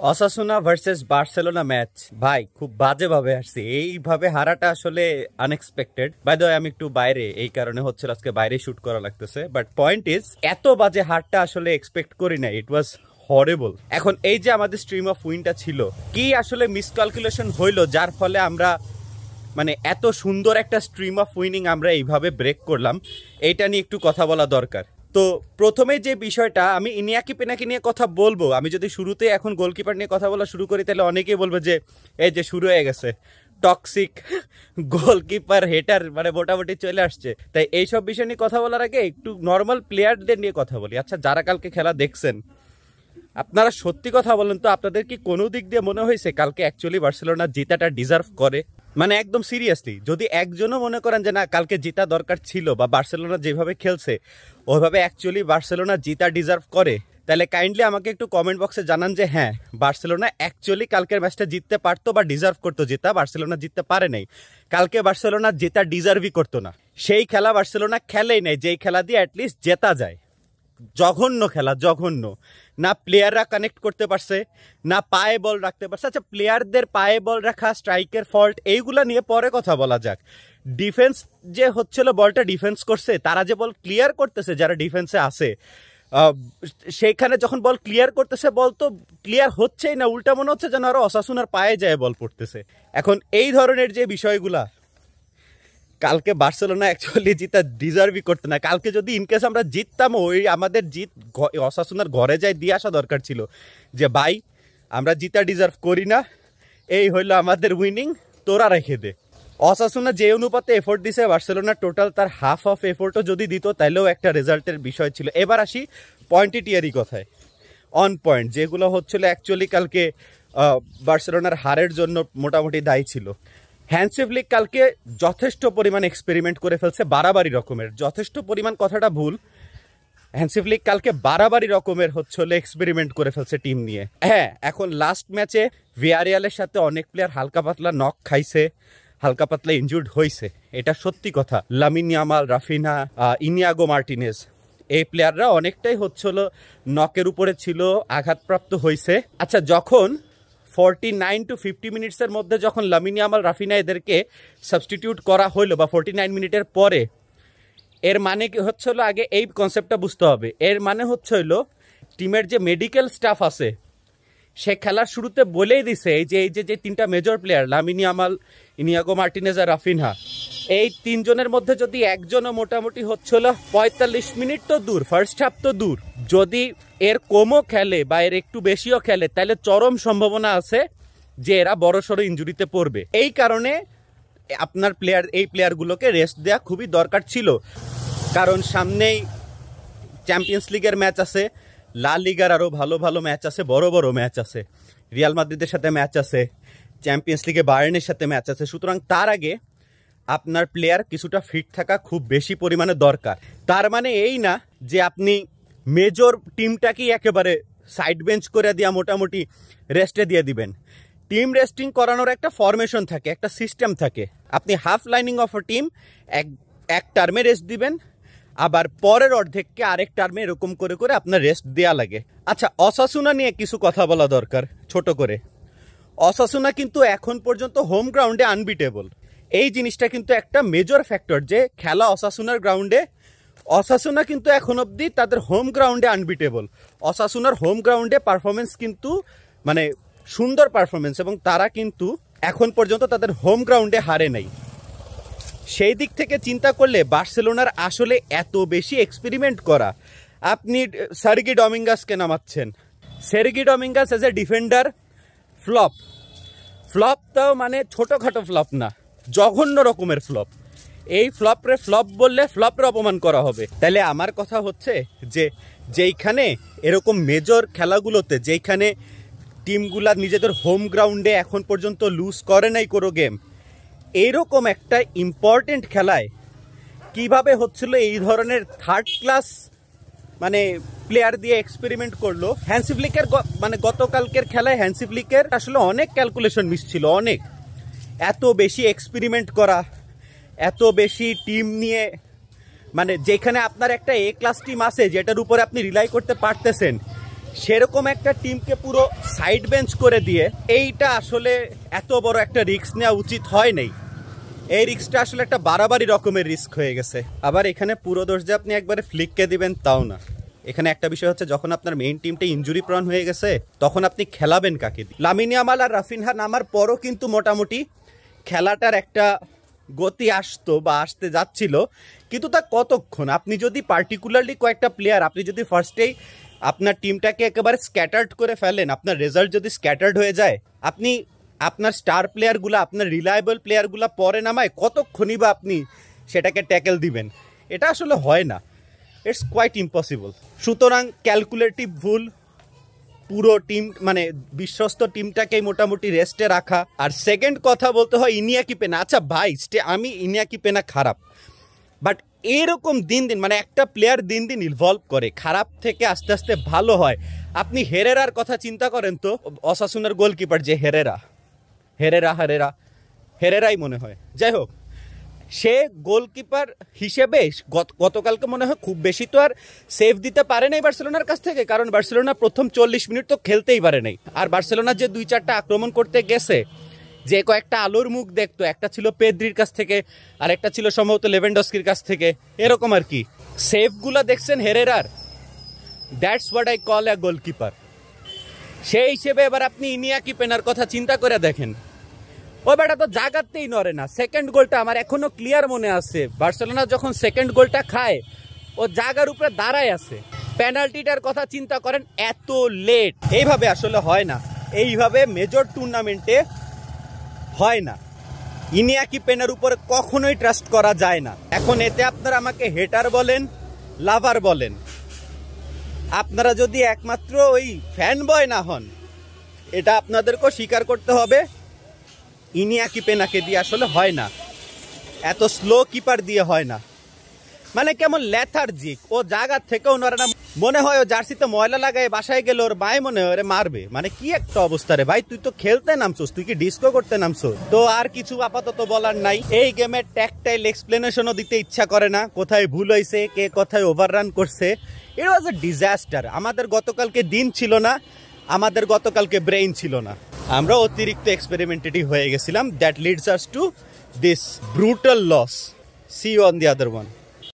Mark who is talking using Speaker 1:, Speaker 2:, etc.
Speaker 1: অসাসুনা versus Barcelona match ভাই খুব বাজেভাবে আসছে। এইভাবে হারাটা আসলে আনএক্সপেক্টেড। বাই দ্য ওয়ে আমি একটু বাইরে, এই কারণে হচ্ছে আজকে বাইরে শুট করা লাগতেছে। বাট পয়েন্ট ইজ, এত বাজে হারটা আসলে এক্সপেক্ট করি না। ইট ওয়াজ হরেবল। এখন এই যে আমাদের স্ট্রিম অফ উইনটা ছিল, কি আসলে মিসক্যালকুলেশন হইলো যার ফলে আমরা মানে এত সুন্দর একটা স্ট্রিম অফ উইনিং আমরা এইভাবে ব্রেক করলাম, এইটা নিয়ে একটু কথা বলা দরকার। তো প্রথমে যে বিষয়টা, আমি ইনিয়াকি পেনাকি নিয়ে কথা বলবো। আমি যদি শুরুতে এখন গোলকিপার নিয়ে কথা বলা শুরু করি তাহলে অনেকেই বলবে যে এই যে শুরু হয়ে গেছে, টক্সিক গোলকিপার হেটার মানে মোটামুটি চলে আসছে। তাই এইসব বিষয় নিয়ে কথা বলার আগে একটু নর্মাল প্লেয়ারদের নিয়ে কথা বলি। আচ্ছা, যারা কালকে খেলা দেখছেন, আপনারা সত্যি কথা বলেন তো, আপনাদের কি কোনো দিক দিয়ে মনে হয়েছে কালকে অ্যাকচুয়ালি বার্সেলোনা জেতাটা ডিজার্ভ করে? মানে একদম সিরিয়াসলি, যদি একজনও মনে করেন যে না কালকে জেতা দরকার ছিল বা বার্সেলোনা যেভাবে খেলছে ওইভাবে অ্যাকচুয়ালি বার্সেলোনা জেতা ডিজার্ভ করে, তাহলে কাইন্ডলি আমাকে একটু কমেন্ট বক্সে জানান যে হ্যাঁ, বার্সেলোনা অ্যাকচুয়ালি কালকের ম্যাচটা জিততে পারতো বা ডিজার্ভ করতো জেতা। বার্সেলোনা জিততে পারে নাই। কালকে বার্সেলোনা জেতা ডিজার্ভই করতো না। সেই খেলা বার্সেলোনা খেলেই নাই যেই খেলা দিয়ে অ্যাটলিস্ট জেতা যায়। জঘন্য খেলা, জঘন্য। না প্লেয়াররা কানেক্ট করতে পারছে, না পায়ে বল রাখতে পারছে। আচ্ছা, প্লেয়ারদের পায়ে বল রাখা, স্ট্রাইকের ফল্ট, এইগুলা নিয়ে পরে কথা বলা যাক। ডিফেন্স যে হচ্ছিল, বলটা ডিফেন্স করছে, তারা যে বল ক্লিয়ার করতেছে যারা ডিফেন্সে আছে, সেইখানে যখন বল ক্লিয়ার করতেছে, বল তো ক্লিয়ার হচ্ছেই না, উল্টা মনে হচ্ছে যেন আরো অসাসুনার পায়ে যায় বল পড়তেছে। এখন এই ধরনের যে বিষয়গুলা, কালকে বার্সেলোনা অ্যাকচুয়ালি জিতা ডিজার্ভই করতে না। কালকে যদি ইনকেস আমরা জিততাম, ওই আমাদের জিত অসাসুনার ঘরে যায় দিয়ে আসা দরকার ছিল যে ভাই আমরা জিতা ডিজার্ভ করি না, এই হইলো আমাদের উইনিং, তোরা রেখে দে। অসাসুনা যে অনুপাতে এফোর্ট দিছে, বার্সেলোনা টোটাল তার হাফ অফ এফোর্টও যদি দিত তাইলেও একটা রেজাল্টের বিষয় ছিল। এবার আসি পয়েন্টিটিয়ারি কথায়, অন পয়েন্ট যেগুলো হচ্ছিল অ্যাকচুয়ালি কালকে বার্সেলোনার হারের জন্য মোটামুটি দায়ী ছিল। হ্যান্সি ফ্লিক কালকে যথেষ্ট পরিমাণ এক্সপেরিমেন্ট করে ফেলছে, বাড়াবাড়ি রকমের। যথেষ্ট পরিমাণ কথাটা ভুল, হ্যান্সি ফ্লিক কালকে বাড়াবাড়ি রকমের হচ্ছে এক্সপেরিমেন্ট করে ফেলছে টিম নিয়ে। হ্যাঁ, এখন লাস্ট ম্যাচে ভিয়ারিয়ালের সাথে অনেক প্লেয়ার হালকা পাতলা নক খাইছে, হালকা পাতলা ইনজুর্ড হয়েছে, এটা সত্যি কথা। Lamine Yamal, Raphinha, Inigo Martinez, এই প্লেয়াররা অনেকটাই হচ্ছিল নকের উপরে ছিল, আঘাতপ্রাপ্ত হয়েছে। আচ্ছা, যখন 49 to 50 মিনিটসের মধ্যে যখন লামিন ইয়ামাল, রাফিনা এদেরকে সাবস্টিটিউট করা হইলো বা 49 মিনিটের পরে, এর মানে কি হচ্ছিল, আগে এই কনসেপ্টটা বুঝতে হবে। এর মানে হচ্ছিল টিমের যে মেডিকেল স্টাফ আছে সে খেলার শুরুতে বলেই দিছে এই যে তিনটা major player Lamine Yamal, Inigo Martinez আর রাফিনহা, এই তিনজনের মধ্যে যদি একজনও মোটামুটি হচ্ছিল 45 মিনিট তো দূর, ফার্স্ট হাফ তো দূর, যদি এর কমও খেলে বা এর একটু বেশিও খেলে, তাহলে চরম সম্ভাবনা আছে যে এরা বড়সড় ইনজুরিতে পড়বে। এই কারণে আপনার এই প্লেয়ারগুলোকে রেস্ট দেওয়া খুবই দরকার ছিল। কারণ সামনেই চ্যাম্পিয়ন্স লিগের ম্যাচ আছে, লা লিগার আরও ভালো ভালো ম্যাচ আছে, বড় বড় ম্যাচ আছে, রিয়াল মাদ্রিদের সাথে ম্যাচ আছে, চ্যাম্পিয়ন্স লিগে বায়ার্নের সাথে ম্যাচ আছে। সুতরাং তার আগে আপনার প্লেয়ার কিছুটা ফিট থাকা খুব বেশি পরিমাণে দরকার। তার মানে এই না যে আপনি মেজর টিমটাকেই একেবারে সাইড বেঞ্চ করে দিয়া মোটামুটি রেস্টে দিয়ে দিবেন। টিম রেস্টিং করানোর একটা ফরমেশন থাকে, একটা সিস্টেম থাকে। আপনি half lining of a team এক টার্মে রেস্ট দিবেন, আবার পরের অর্ধেককে আরেক টার্মে, এরকম করে করে আপনার রেস্ট দেওয়া লাগে। আচ্ছা, অসাসুনা নিয়ে কিছু কথা বলা দরকার ছোট করে। অসাসুনা কিন্তু এখন পর্যন্ত হোম গ্রাউন্ডে আনবিটেবল। এই জিনিসটা কিন্তু একটা মেজর ফ্যাক্টর যে খেলা অসাসুনার গ্রাউন্ডে, অসাসুনা কিন্তু এখন অবধি তাদের হোম গ্রাউন্ডে আনবিটেবল। অসাসুনার হোম গ্রাউন্ডে পারফরমেন্স কিন্তু মানে সুন্দর পারফরমেন্স, এবং তারা কিন্তু এখন পর্যন্ত তাদের হোম গ্রাউন্ডে হারে নাই। সেই দিক থেকে চিন্তা করলে বার্সেলোনার আসলে এত বেশি এক্সপেরিমেন্ট করা, আপনি Sergei ডমিঙ্গাসকে নামাচ্ছেন, Sergei ডমিঙ্গাস as a defender ফ্লপটাও মানে ছোটোখাটো ফ্লপ না, জঘন্য রকমের ফ্লপ। এই ফ্লপরে ফ্লপ বললে ফ্লপের অপমান করা হবে। তাহলে আমার কথা হচ্ছে যে যেইখানে এরকম মেজর খেলাগুলোতে, যেইখানে টিমগুলা নিজেদের হোম গ্রাউন্ডে এখন পর্যন্ত লুজ করে নাই কোনো গেম, এইরকম একটা ইম্পর্টেন্ট খেলায় কিভাবে হচ্ছিল এই ধরনের থার্ড ক্লাস মানে প্লেয়ার দিয়ে এক্সপেরিমেন্ট করলো। হ্যান্সি ফ্লিকের মানে গতকালকের খেলায় হ্যান্সি ফ্লিকের আসলে অনেক ক্যালকুলেশন মিস ছিল, অনেক। এত বেশি এক্সপেরিমেন্ট করা, এত বেশি টিম নিয়ে, মানে যেখানে আপনার একটা এ ক্লাস টিম আছে যেটার উপরে আপনি রিলাই করতে পারতেছেন, সেরকম একটা টিমকে পুরো সাইড বেঞ্চ করে দিয়ে এইটা আসলে এত বড় একটা রিস্ক নেওয়া উচিত হয় নাই। এই রিস্কটা আসলে একটা বাড়াবাড়ি রকমের রিস্ক হয়ে গেছে। আবার এখানে পুরো দোষ যে আপনি একবারে ফ্লিককে দিবেন তাও না। এখানে একটা বিষয় হচ্ছে, যখন আপনার মেইন টিমটা ইনজুরি প্রন হয়ে গেছে তখন আপনি খেলাবেন কাকে? লামিন ইয়ামাল আর রাফিনহা নামার পরও কিন্তু মোটামুটি খেলাটার একটা গতি আসতো বা আসতে যাচ্ছিল, কিন্তু তা কতক্ষণ? আপনি যদি পার্টিকুলারলি কয়েকটা প্লেয়ার, আপনি যদি ফার্স্টেই আপনার টিমটাকে একেবারে স্ক্যাটার্ড করে ফেলেন, আপনার রেজাল্ট যদি স্ক্যাটার্ড হয়ে যায়, আপনি আপনার স্টার প্লেয়ারগুলো, আপনার রিলায়েবল প্লেয়ারগুলো পরে নামায় কতক্ষণই বা আপনি সেটাকে ট্যাকেল দিবেন? এটা আসলে হয় না, ইটস কোয়াইট ইম্পসিবল। সুতরাং ক্যালকুলেটিভ ভুল, পুরো টিম মানে বিশ্বস্ত টিমটাকেই মোটামুটি রেস্টে রাখা। আর সেকেন্ড কথা বলতে হয় ইনিয়াকি পেনা। আচ্ছা ভাই, আমি ইনিয়াকি পেনা খারাপ, বাট এরকম দিন দিন মানে একটা প্লেয়ার দিন দিন ইনভলভ করে, খারাপ থেকে আস্তে আস্তে ভালো হয়। আপনি হেরেরার কথা চিন্তা করেন তো, অসাসুনার গোলকিপার যে হেরেরাই মনে হয়, যাই হোক, সে গোলকিপার হিসেবে গতকালকে মনে হয় খুব বেশি তো আর সেভ দিতে পারে নাই বার্সেলোনার কাছ থেকে, কারণ বার্সেলোনা প্রথম 40 মিনিট তো খেলতেই পারে নাই। আর বার্সেলোনার যে 2-4টা আক্রমণ করতে গেছে, যে কয়েকটা আলোর মুখ দেখতো, একটা ছিল পেদ্রির কাছ থেকে আর একটা ছিল সম্ভবত লেভেন্ডস্কির কাছ থেকে, এরকম আর কি। সেভগুলো দেখছেন হেরেরার, that's what I call a goalkeeper. সেই হিসেবে এবার আপনি ইনিয়াকি পেনার কথা চিন্তা করে দেখেন, ও বেটা তো জাগাতেই নড়ে না। সেকেন্ড গোলটা আমার এখনো ক্লিয়ার মনে আছে, বার্সেলোনা যখন সেকেন্ড গোলটা খায় ও জাগার উপরে দাঁড়ায় আছে। পেনাল্টিটার কথা চিন্তা করেন, এত লেট। এইভাবে আসলে হয় না, এইভাবে মেজর টুর্নামেন্টে হয় না। ইনিয়াকি পেনার উপরে কখনোই ট্রাস্ট করা যায় না। এখন এতে আপনারা আমাকে হেটার বলেন, লাভার বলেন, আপনারা যদি একমাত্র ওই ফ্যান বয় না হন, এটা আপনাদেরকেও স্বীকার করতে হবে, ইনিয়াকি পেনাকে দিয়ে আসলে হয় না, এত স্লো কিপার দিয়ে হয় না। মানে কেমন লেথার্জিক, ও জায়গার থেকেও নড়ে না, মনে হয় ও জার্সিতে ময়লা লাগায় বাসায় গেলে ওর মায়ে মনে হয় মারবে। মানে কি একটা অবস্থা রে ভাই, তুই তো খেলতে নামছোস, তুই কি ডিস্কো করতে নামছো? তো আর কিছু আপাতত বলার নাই। এই গেমের ট্যাকটাইল এক্সপ্লেনেশনও দিতে ইচ্ছা করে না, কোথায় ভুল হয়েছে, কে কোথায় ওভাররান করছে। ইট ওয়াজ এ ডিজাস্টার। আমাদের গতকালকে দিন ছিল না, আমাদের গতকালকে ব্রেইন ছিল না, আমরা অতিরিক্ত এক্সপেরিমেন্টেটিভ হয়ে গেছিলাম। That leads us to this brutal loss. See you on the other one.